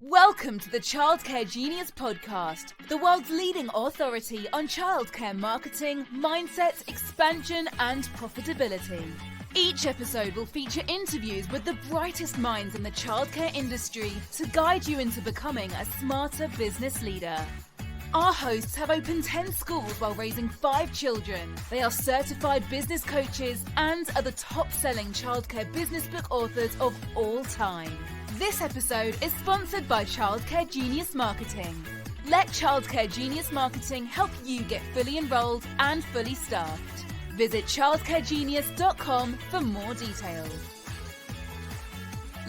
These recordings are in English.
Welcome to the Childcare Genius Podcast, the world's leading authority on childcare marketing, mindset, expansion, and profitability. Each episode will feature interviews with the brightest minds in the childcare industry to guide you into becoming a smarter business leader. Our hosts have opened 10 schools while raising 5 children. They are certified business coaches and are the top-selling childcare business book authors of all time. This episode is sponsored by Childcare Genius Marketing. Let Childcare Genius Marketing help you get fully enrolled and fully staffed. Visit childcaregenius.com for more details.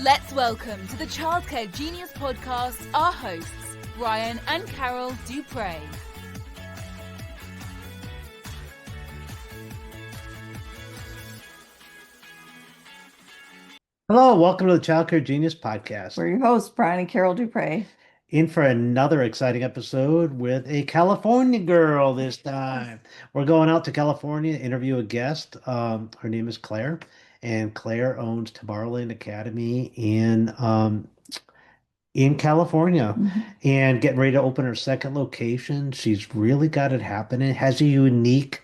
Let's welcome to the Childcare Genius Podcast our hosts, Brian and Carol Dupre. Hello, welcome to the Childcare Genius Podcast. We're your hosts, Brian and Carol Dupre. In for another exciting episode with a California girl this time. We're going out to California to interview a guest. Her name is Claire, and Claire owns Tobarlin Academy in California, and getting ready to open her second location. She's really got it happening. Has a unique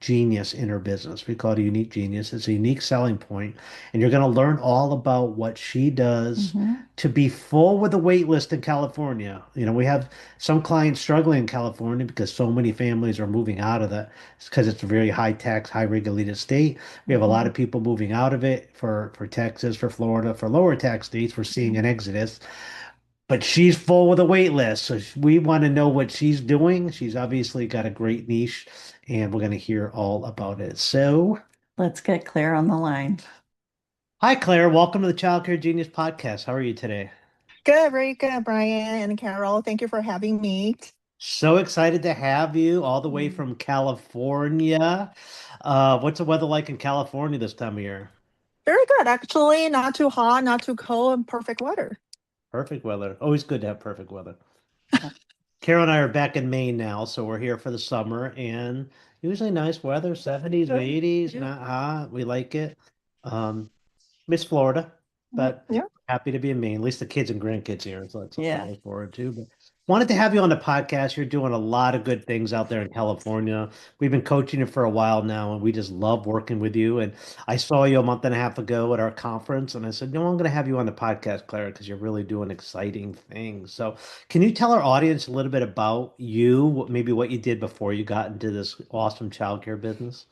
genius in her business. We call it a unique genius. It's a unique selling point, and you're going to learn all about what she does to be full with a wait list in California. You know, we have some clients struggling in California because so many families are moving out of that. It's because it's a very high tax, high regulated state. We have a lot of people moving out of it for Texas, for Florida, for lower tax states. We're seeing an exodus. But she's full with a wait list, so we want to know what she's doing. She's obviously got a great niche, and we're going to hear all about it. So let's get Claire on the line. Hi, Claire. Welcome to the Childcare Genius Podcast. How are you today? Good, very good, Brian and Carol. Thank you for having me. So excited to have you all the way from California. What's the weather like in California this time of year? Very good, actually. Not too hot, not too cold, and perfect weather. Perfect weather. Always good to have perfect weather. Carol and I are back in Maine now, so we're here for the summer, and usually nice weather, 70s, 80s, not hot. We like it. Miss Florida, but happy to be in Maine. At least the kids and grandkids here, so that's something to look forward to. But wanted to have you on the podcast. You're doing a lot of good things out there in California. We've been coaching you for a while now, and we just love working with you. And I saw you a month and a half ago at our conference, and I said, no, I'm going to have you on the podcast, Claire, because you're really doing exciting things. So can you tell our audience a little bit about you, maybe what you did before you got into this awesome childcare business?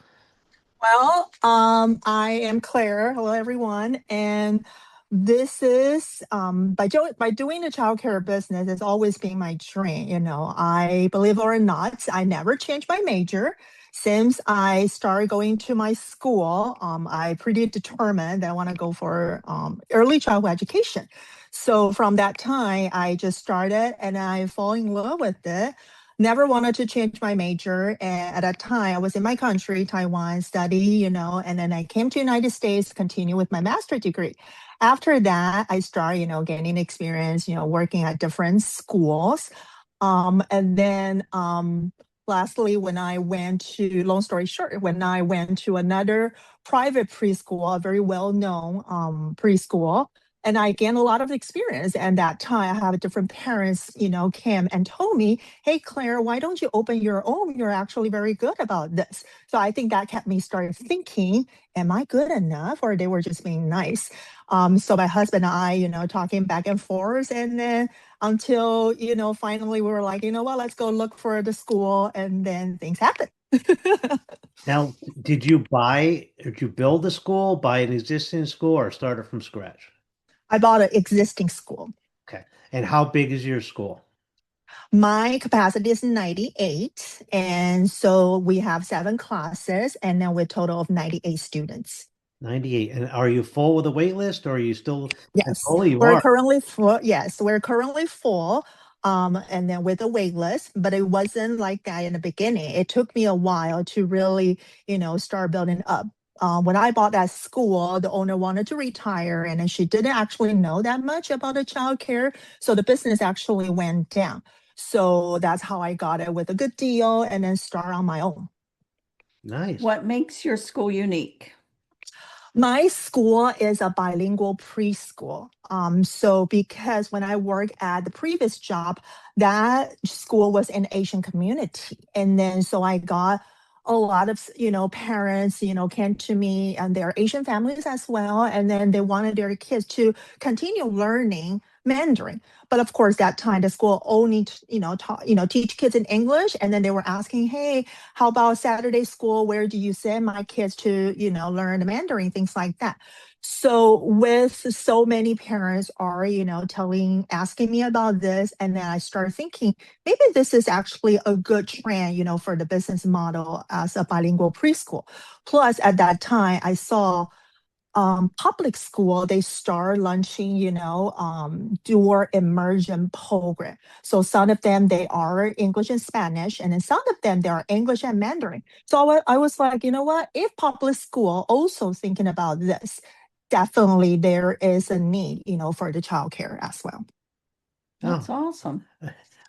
Well, I am Claire. Hello, everyone. And this is by doing the childcare business, it's always been my dream. You know, I believe it or not, I never changed my major. Since I started going to my school, I pretty determined that I want to go for early childhood education. So from that time, I just started and I fall in love with it. Never wanted to change my major. And at that time, I was in my country, Taiwan, study, and then I came to United States to continue with my master's degree. After that, I started, gaining experience, working at different schools. And then lastly, long story short, when I went to another private preschool, a very well-known preschool, and I gained a lot of experience. And that time I have different parents, came and told me, hey, Claire, why don't you open your own? You're actually very good about this. So I think that kept me started thinking, am I good enough? Or they were just being nice. So my husband and I, talking back and forth. And then until, finally we were like, you know what, let's go look for the school. And then things happened. Now, did you build a school, buy an existing school, or start it from scratch? I bought an existing school. Okay. And how big is your school? My capacity is 98. And so we have 7 classes, and then we're a total of 98 students. 98. And are you full with a wait list, or are you still? Yes, We're currently full. Yes, we're currently full. And then with a wait list, but it wasn't like that in the beginning. It took me a while to really, start building up. When I bought that school, the owner wanted to retire, and then she didn't actually know that much about the childcare. So the business actually went down. So that's how I got it with a good deal and then start on my own. Nice. What makes your school unique? My school is a bilingual preschool. So because when I worked at the previous job, that school was an Asian community. And then so I got a lot of, parents, came to me and their Asian families as well. And then they wanted their kids to continue learning Mandarin. But of course, that time the school only, teach kids in English. And then they were asking, hey, how about Saturday school? Where do you send my kids to, learn the Mandarin, things like that. So with so many parents are, asking me about this, and then I started thinking maybe this is actually a good trend, for the business model as a bilingual preschool. Plus, at that time, I saw public school, they start launching, dual immersion program. So some of them, they are English and Spanish, and then some of them, they are English and Mandarin. So I was like, you know what, if public school also thinking about this, definitely there is a need, for the childcare as well. That's awesome.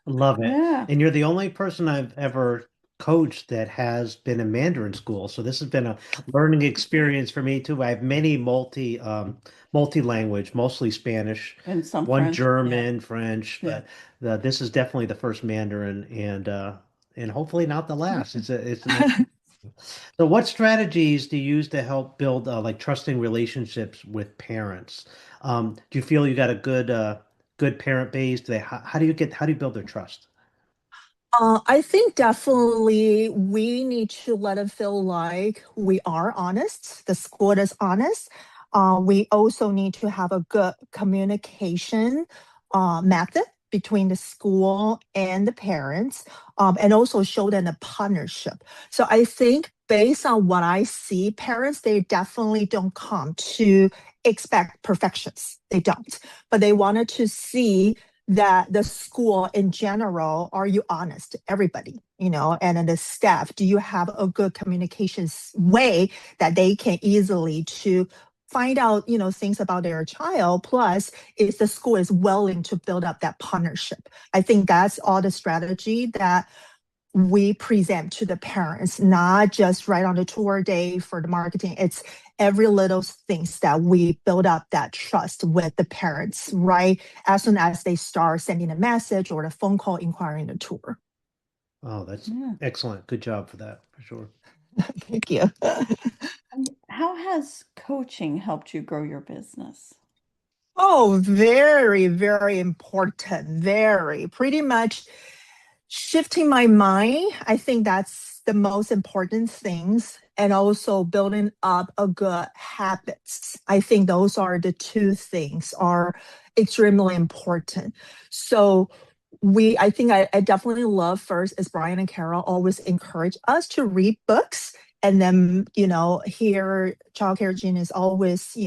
Love it. Yeah. And you're the only person I've ever coached that has been in Mandarin school. So this has been a learning experience for me too. I have many multi-language, mostly Spanish, And some one French. German, French, Yeah. but this is definitely the first Mandarin and hopefully not the last. It's an So what strategies do you use to help build like trusting relationships with parents? Do you feel you got a good parent base? Do they how do you build their trust? I think definitely we need to let it feel like we are honest. The school is honest. We also need to have a good communication method between the school and the parents, and also show them a partnership. So I think based on what I see, parents, they definitely don't come to expect perfections. They don't, but they wanted to see that the school in general, are you honest, everybody, and then the staff, do you have a good communications way that they can easily to find out, things about their child, plus is the school is willing to build up that partnership. I think that's all the strategy that we present to the parents, not just right on the tour day for the marketing. It's every little things that we build up that trust with the parents, right? As soon as they start sending a message or a phone call inquiring the tour. Oh, that's Yeah. excellent. Good job for that, for sure. Thank you. And how has coaching helped you grow your business? Oh, very, very important. Very, pretty much shifting my mind. I think that's the most important things. And also building up a good habits. I think those are the two things are extremely important. So I think I definitely love first is Brian and Carol always encourage us to read books. And then, here Childcare Genius always,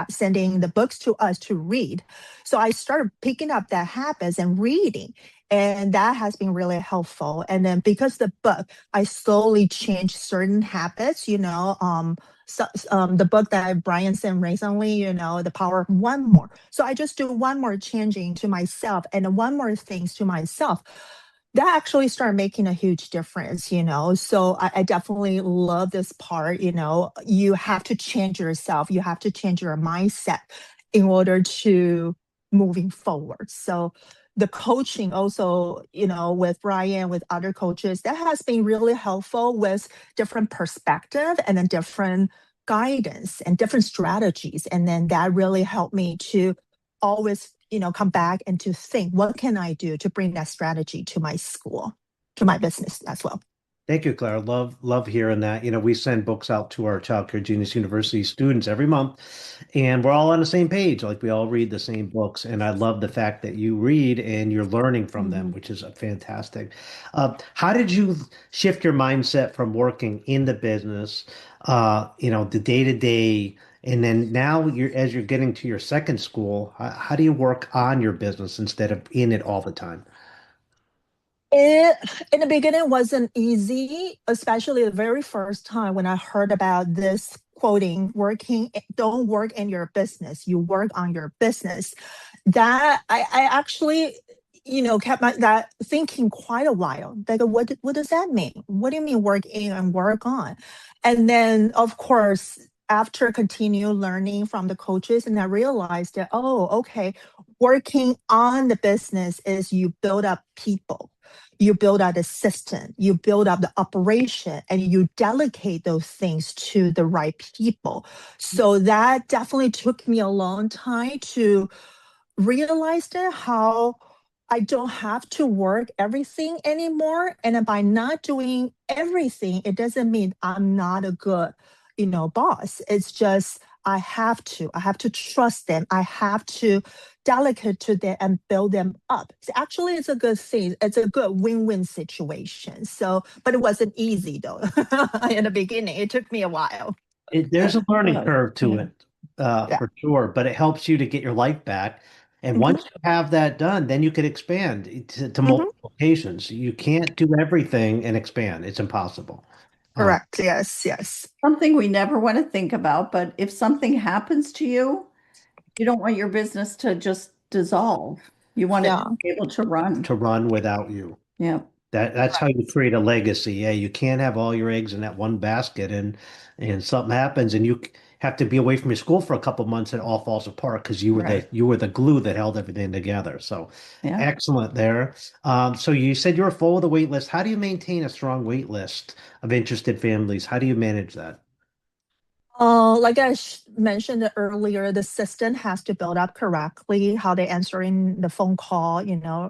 sending the books to us to read. So I started picking up that habits and reading. And that has been really helpful. And then because the book, I slowly changed certain habits, the book that Brian sent recently, The Power of One More. So I just do one more changing to myself and one more things to myself. That actually started making a huge difference, So I definitely love this part, you have to change yourself. You have to change your mindset in order to moving forward. So the coaching also, with Brian, with other coaches, that has been really helpful with different perspective and then different guidance and different strategies. And then that really helped me to always, come back and to think, what can I do to bring that strategy to my school, to my business as well. Thank you, Claire. Love hearing that. We send books out to our Child Care Genius University students every month, and we're all on the same page. Like we all read the same books, and I love the fact that you read and you're learning from them, which is fantastic. How did you shift your mindset from working in the business, the day to day, and then now as you're getting to your second school, how do you work on your business instead of in it all the time? It in the beginning wasn't easy, especially the very first time when I heard about this quoting, don't work in your business, you work on your business. That I actually, kept that thinking quite a while. Like, what does that mean? What do you mean work in and work on? And then of course, after continue learning from the coaches, and I realized that, oh, okay, working on the business is you build up people, you build out the system, you build up the operation, and you delegate those things to the right people. So that definitely took me a long time to realize that how I don't have to work everything anymore. And then by not doing everything, it doesn't mean I'm not a good, boss. It's just I have to trust them. I have to delegate to them and build them up. Actually, it's a good thing. It's a good win-win situation. So, but it wasn't easy though. In the beginning, it took me a while. There's a learning Well, curve to yeah. it, Yeah. for sure, but it helps you to get your life back. And Mhm. once you have that done, then you can expand to Mhm. multiple locations. You can't do everything and expand. It's impossible. Correct. Yes. Yes. Something we never want to think about, but if something happens to you, you don't want your business to just dissolve. You want it Yeah. to be able to run. To run without you. Yeah. That's how you create a legacy. Yeah, you can't have all your eggs in that one basket, and something happens, and you have to be away from your school for a couple months, and it all falls apart because Right. you were the glue that held everything together. So Yeah. excellent there. So you said you were full of the wait list. How do you maintain a strong wait list of interested families? How do you manage that? Like I mentioned earlier, the system has to build up correctly, how they answering the phone call,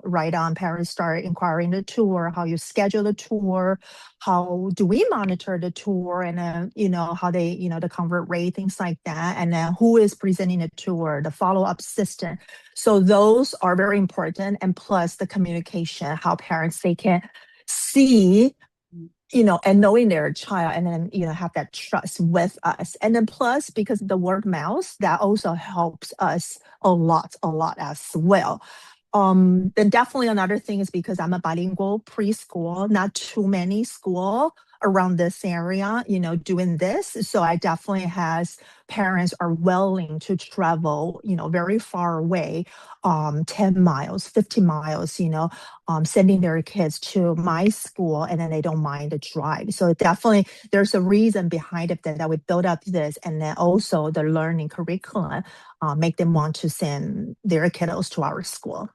right on parents start inquiring the tour, how you schedule the tour, how do we monitor the tour, and then, how they, the convert rate, things like that. And then who is presenting the tour, the follow-up system. So those are very important. And plus the communication, how parents, they can see and knowing their child, and then, have that trust with us. And then plus, because of the word mouth, that also helps us a lot as well. Then definitely another thing is because I'm a bilingual preschool, not too many school around this area, doing this. So I definitely has parents are willing to travel, very far away, 10 miles, 50 miles, sending their kids to my school, and then they don't mind the drive. So definitely there's a reason behind it that we build up this, and then also the learning curriculum, make them want to send their kiddos to our school.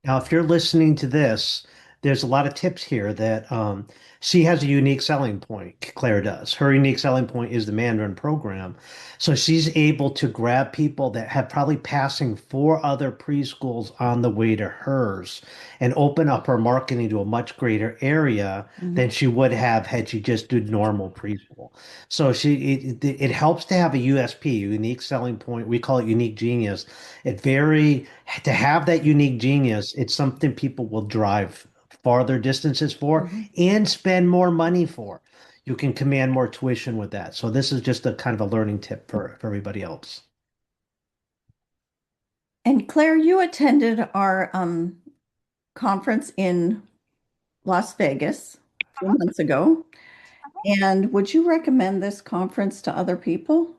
Now, if you're listening to this, there's a lot of tips here that she has a unique selling point. Claire does. Her unique selling point is the Mandarin program. So she's able to grab people that have probably passing 4 other preschools on the way to hers and open up her marketing to a much greater area than she would have had she just did normal preschool. So it helps to have a USP, unique selling point. We call it unique genius. To have that unique genius, it's something people will drive farther distances for and spend more money for. You can command more tuition with that. So this is just a kind of a learning tip for everybody else. And Claire, you attended our conference in Las Vegas a few months ago. And would you recommend this conference to other people?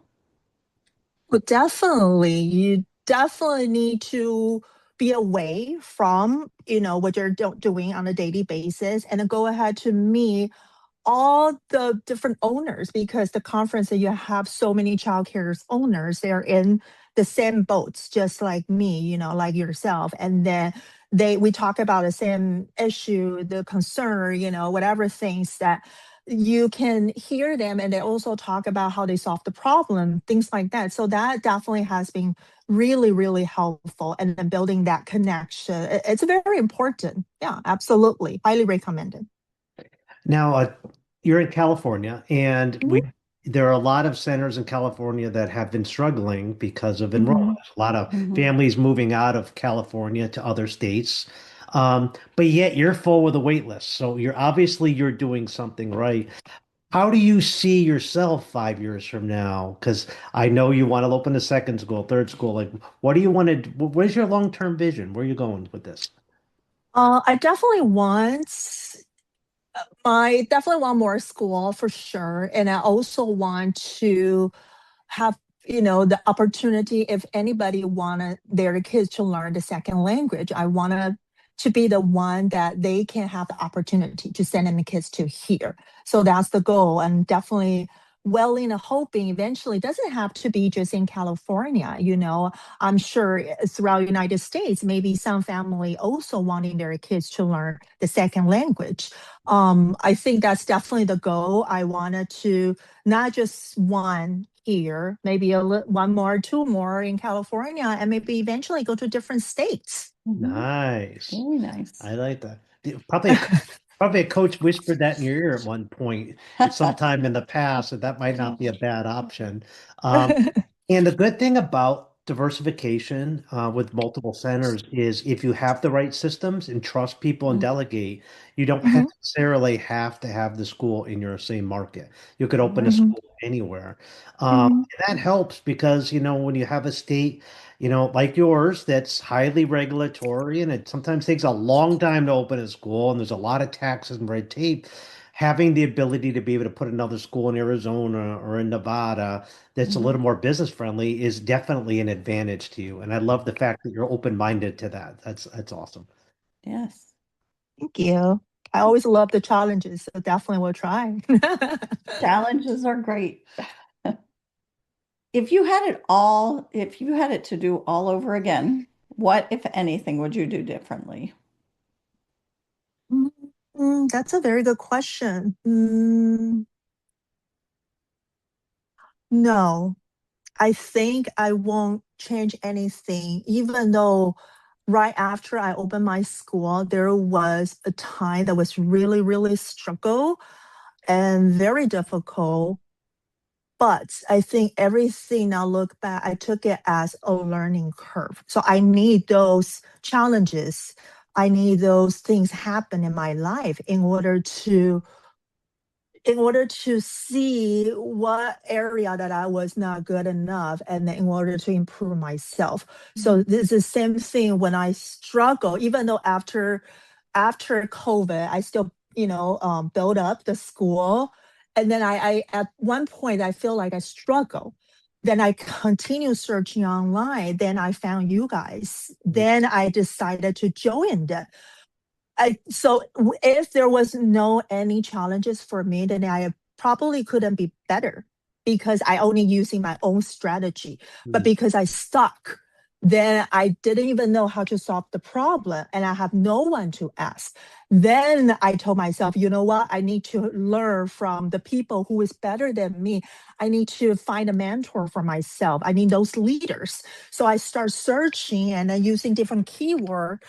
Well, definitely. You definitely need to be away from, what you're doing on a daily basis, and then go ahead to meet all the different owners, because the conference that you have so many childcare owners, they're in the same boats, just like me, like yourself. And then we talk about the same issue, the concern, whatever things that you can hear them, and they also talk about how they solve the problem, things like that. So that definitely has been really, really helpful. And then building that connection, it's very important. Yeah, absolutely. Highly recommended. Now, you're in California, and Mhm. there are a lot of centers in California that have been struggling because of enrollment. Mhm. A lot of Mhm. families moving out of California to other states. But yet you're full with a wait list. So you're doing something right. How do you see yourself 5 years from now? Because I know you want to open a second school, third school. Like, what do you want to, where's your long-term vision? Where are you going with this? I definitely want more school for sure. And I also want to have, the opportunity, if anybody wanted their kids to learn the second language, I want to be the one that they can have the opportunity to send in the kids to here. So that's the goal. And definitely willing and hoping eventually doesn't have to be just in California. I'm sure throughout the United States, maybe some family also wanting their kids to learn the second language. I think that's definitely the goal. I wanted to not just one here, maybe one more, two more in California, and maybe eventually go to different states. Nice. Very nice. I like that. Probably a coach whispered that in your ear at one point, sometime in the past, that might not be a bad option. And the good thing about diversification with multiple centers is if you have the right systems and trust people and delegate, you don't Mhm, necessarily have to have the school in your same market. You could open a mhm, school anywhere. mhm, And that helps because, when you have a state, like yours, that's highly regulatory and it sometimes takes a long time to open a school and there's a lot of taxes and red tape. Having the ability to be able to put another school in Arizona or in Nevada that's a little more business friendly is definitely an advantage to you. And I love the fact that you're open-minded to that. That's awesome. Yes. Thank you. I always love the challenges, so definitely will try. Challenges are great. If you had it to do all over again, what, if anything, would you do differently? That's a very good question. No, I think I won't change anything, even though right after I opened my school, there was a time that was really, really struggle and very difficult. But I think everything now look back, I took it as a learning curve. So I need those challenges. I need those things happen in my life in order to see what area that I was not good enough and then in order to improve myself. So this is the same thing when I struggle, even though after COVID, I still, build up the school. And then I at one point I feel like I struggle. Then I continue searching online. Then I found you guys. Then I decided to join that. If there was no any challenges for me, then I probably couldn't be better because I only using my own strategy. But because I stuck, then I didn't even know how to solve the problem and I have no one to ask. Then I told myself, you know what? I need to learn from the people who is better than me. I need to find a mentor for myself. I need those leaders. So I start searching and then using different keywords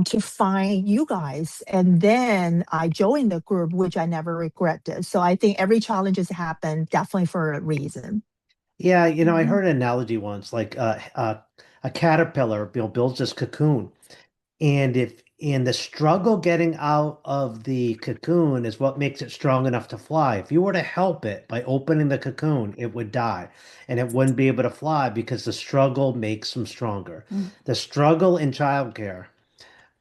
to find you guys. And then I joined the group, which I never regretted. So I think every challenge has happened definitely for a reason. Yeah, I heard an analogy once, like a caterpillar, builds this cocoon. And the struggle getting out of the cocoon is what makes it strong enough to fly. If you were to help it by opening the cocoon, it would die and it wouldn't be able to fly because the struggle makes them stronger. The struggle in childcare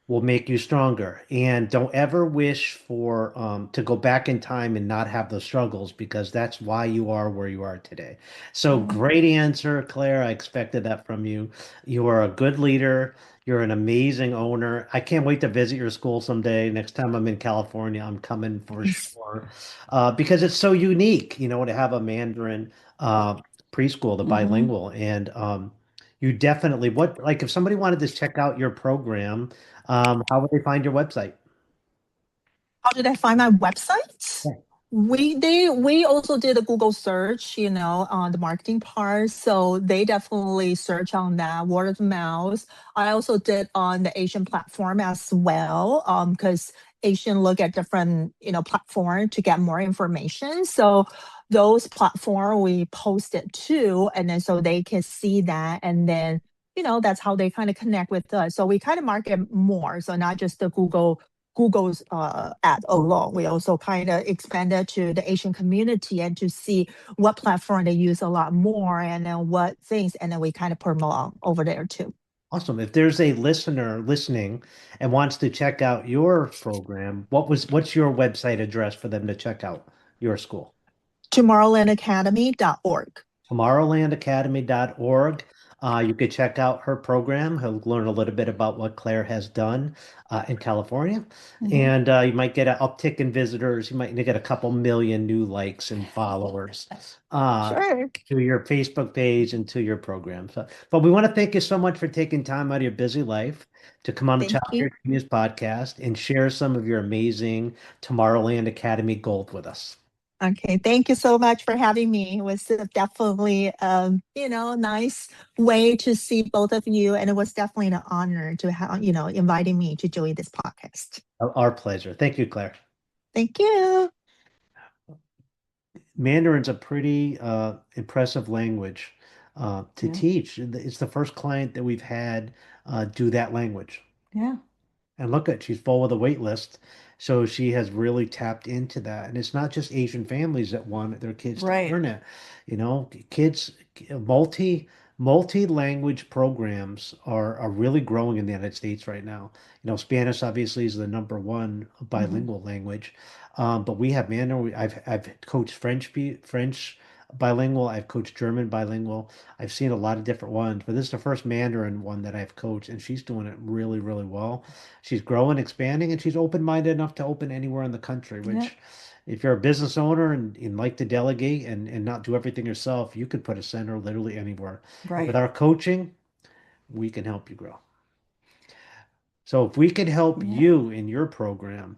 will make you stronger. And don't ever wish for to go back in time and not have those struggles because that's why you are where you are today. So great answer, Claire. I expected that from you. You are a good leader. You're an amazing owner. I can't wait to visit your school someday. Next time I'm in California, I'm coming for sure. Because it's so unique, to have a Mandarin preschool, the bilingual. And you definitely, like if somebody wanted to check out your program, how would they find your website? How did I find my website? Yeah. We also did a Google search, on the marketing part. So they definitely search on that word of mouth. I also did on the Asian platform as well, because Asian look at different, platform to get more information. So those platform we posted too, and then so they can see that, and then that's how they kind of connect with us. So we kind of market more, so not just the Google's ad alone. We also kind of expanded to the Asian community and to see what platform they use a lot more and then what things, and then we kind of promote over there too. Awesome. If there's a listener listening and wants to check out your program, what's your website address for them to check out your school? Tomorrowlandacademy.org. Tomorrowlandacademy.org. You could check out her program. He'll learn a little bit about what Claire has done in California. And you might get an uptick in visitors. You might get a couple million new likes and followers Sure. to your Facebook page and to your program. So, but we want to thank you so much for taking time out of your busy life to come on the Thank Child you. Care Genius podcast and share some of your amazing Tobarlin Academy gold with us. Okay, thank you so much for having me. It was definitely, nice way to see both of you, and it was definitely an honor to have, inviting me to join this podcast. Our pleasure. Thank you, Claire. Thank you. Mandarin's a pretty impressive language to teach. It's the first client that we've had do that language. Yeah. And look at, she's full with a wait list. So she has really tapped into that. And it's not just Asian families that want their kids to Right. learn it. Kids, multi-language programs are really growing in the United States right now. Spanish obviously is the number one bilingual language. But we have Mandarin. I've coached French bilingual. I've coached German bilingual. I've seen a lot of different ones, but this is the first Mandarin one that I've coached, and she's doing it really, really well. She's growing, expanding, and she's open-minded enough to open anywhere in the country, which if you're a business owner and like to delegate and not do everything yourself, you could put a center literally anywhere. Right. With our coaching, we can help you grow. So if we could help you in your program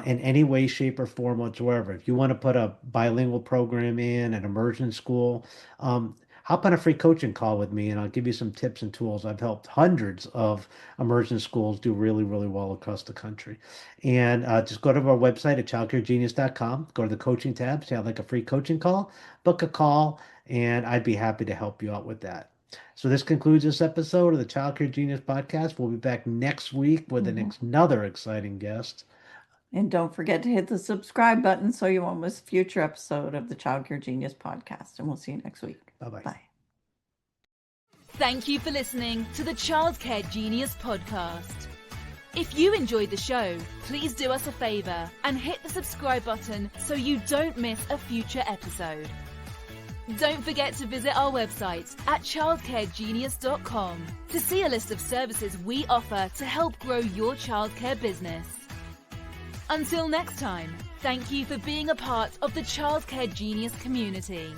in any way, shape, or form whatsoever, if you want to put a bilingual program in, an immersion school, hop on a free coaching call with me and I'll give you some tips and tools. I've helped hundreds of immersion schools do really, really well across the country. And just go to our website at childcaregenius.com, go to the coaching tab, say I'd like a free coaching call, book a call, and I'd be happy to help you out with that. So this concludes this episode of the Child Care Genius podcast. We'll be back next week with another exciting guest. And don't forget to hit the subscribe button so you won't miss a future episode of the Child Care Genius podcast. And we'll see you next week. Bye-bye. Bye. Thank you for listening to the Childcare Genius podcast. If you enjoyed the show, please do us a favor and hit the subscribe button so you don't miss a future episode. Don't forget to visit our website at childcaregenius.com to see a list of services we offer to help grow your childcare business. Until next time, thank you for being a part of the Childcare Genius community.